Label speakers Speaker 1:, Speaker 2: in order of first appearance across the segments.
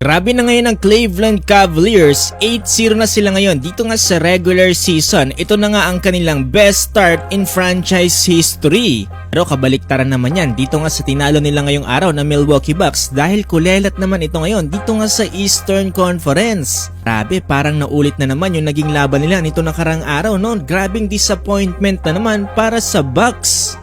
Speaker 1: Grabe na ngayon ang Cleveland Cavaliers, 8-0 na sila ngayon dito nga sa regular season. Ito na nga ang kanilang best start in franchise history. Pero kabaliktaran naman yan dito nga sa tinalo nila ngayong araw na Milwaukee Bucks dahil kulelat naman ito ngayon dito nga sa Eastern Conference. Grabe, parang naulit na naman yung naging laban nila nito nakarang araw, no? Grabing disappointment na naman para sa Bucks.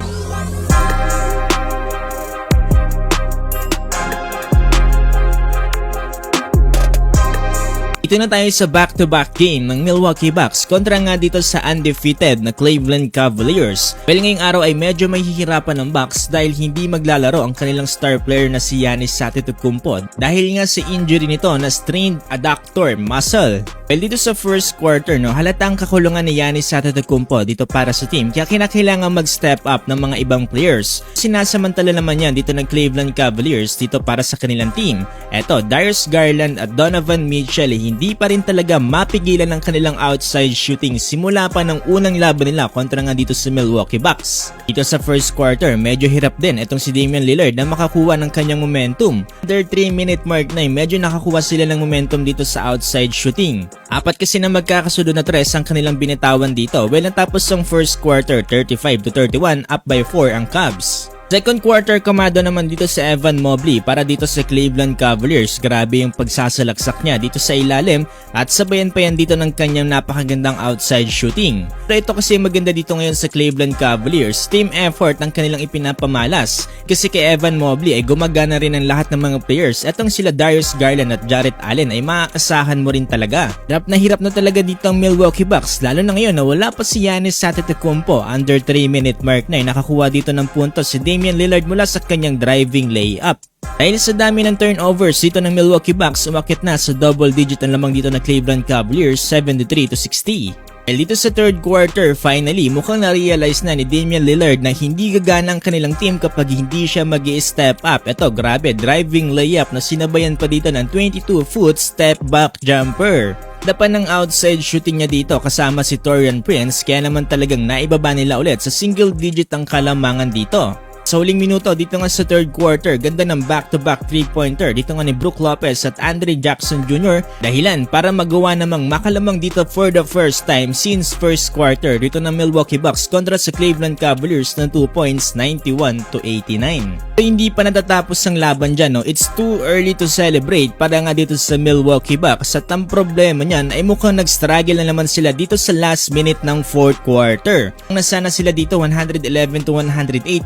Speaker 1: Ito na tayo sa back-to-back game ng Milwaukee Bucks kontra nga dito sa undefeated na Cleveland Cavaliers. Well, ngayong araw ay medyo mahihirapan ng Bucks dahil hindi maglalaro ang kanilang star player na si Giannis Antetokounmpo dahil nga sa injury nito na strained adductor muscle. Well, dito sa first quarter, no, halatang kakulungan ni Giannis Antetokounmpo dito para sa team kaya kinakailangan mag-step up ng mga ibang players. Sinasamantala naman yan dito ng Cleveland Cavaliers dito para sa kanilang team. Eto, Darius Garland at Donovan Mitchell hindi pa rin talaga mapigilan ng kanilang outside shooting simula pa ng unang laban nila kontra nga dito sa Milwaukee Bucks. Dito sa first quarter, medyo hirap din itong si Damian Lillard na makakuha ng kanyang momentum. Under 3-minute mark na medyo nakakuha sila ng momentum dito sa outside shooting. Apat kasi na magkakasunod na tres ang kanilang binitawan dito. Well, natapos ang first quarter 35-31, up by 4 ang Cavs. Second quarter, komado naman dito sa Evan Mobley para dito sa Cleveland Cavaliers. Grabe yung pagsasalaksak niya dito sa ilalim at sabayan pa yan dito ng kanyang napakagandang outside shooting. Pero ito kasi maganda dito ngayon sa Cleveland Cavaliers. Team effort ang kanilang ipinapamalas. Kasi kay Evan Mobley ay gumagana rin ang lahat ng mga players. Etong sila Darius Garland at Jarrett Allen ay maaasahan mo rin talaga. Hirap na talaga dito ang Milwaukee Bucks. Lalo na ngayon na wala pa si Giannis Antetokounmpo. Under 3-minute mark na nakakuha dito ng puntos si Damian Lillard mula sa kanyang driving layup. Dahil sa dami ng turnovers dito ng Milwaukee Bucks, umakyat na sa double digit ang lamang dito ng Cleveland Cavaliers 73-60. Dito sa third quarter, finally, mukhang na-realize na ni Damian Lillard na hindi gagana ang kanilang team kapag hindi siya mag-i-step up. Ito, grabe, driving layup na sinabayan pa dito ng 22-foot step back jumper. Dapan ng outside shooting niya dito kasama si Taurean Prince kaya naman talagang naibaba nila ulit sa single digit ang kalamangan dito. Sa huling minuto dito nga sa third quarter, ganda ng back-to-back 3-pointer dito nga ni Brook Lopez at Andre Jackson Jr. Dahilan para magawa namang makalamang dito for the first time since first quarter dito ng Milwaukee Bucks kontra sa Cleveland Cavaliers ng 2 points, 91-89. So, hindi pa natatapos ang laban dyan, no? It's too early to celebrate para nga dito sa Milwaukee Bucks at ang problema niyan ay mukhang nag-struggle na naman sila dito sa last minute ng fourth quarter. Nasana sila dito 111-108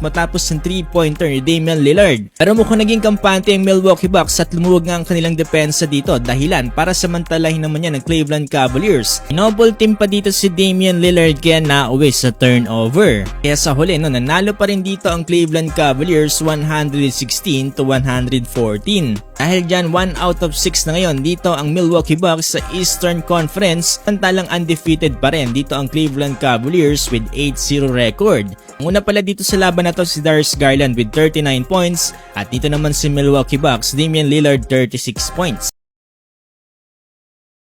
Speaker 1: matapos ang 3-pointer ni Damian Lillard. Pero mukhang naging kampante ang Milwaukee Bucks at lumuwag nga ang kanilang depensa dito dahilan para samantalahin naman yan ng Cleveland Cavaliers. Inobol team pa dito si Damian Lillard kaya nauwi sa turnover. Kaya sa huli, no, nanalo pa rin dito ang Cleveland Cavaliers 116-114. Dahil dyan 1 out of 6 na ngayon dito ang Milwaukee Bucks sa Eastern Conference, pantalang undefeated pa rin dito ang Cleveland Cavaliers with 8-0 record. Ang una pala dito sa laban na to si Darius Garland with 39 points at dito naman si Milwaukee Bucks Damian Lillard 36 points.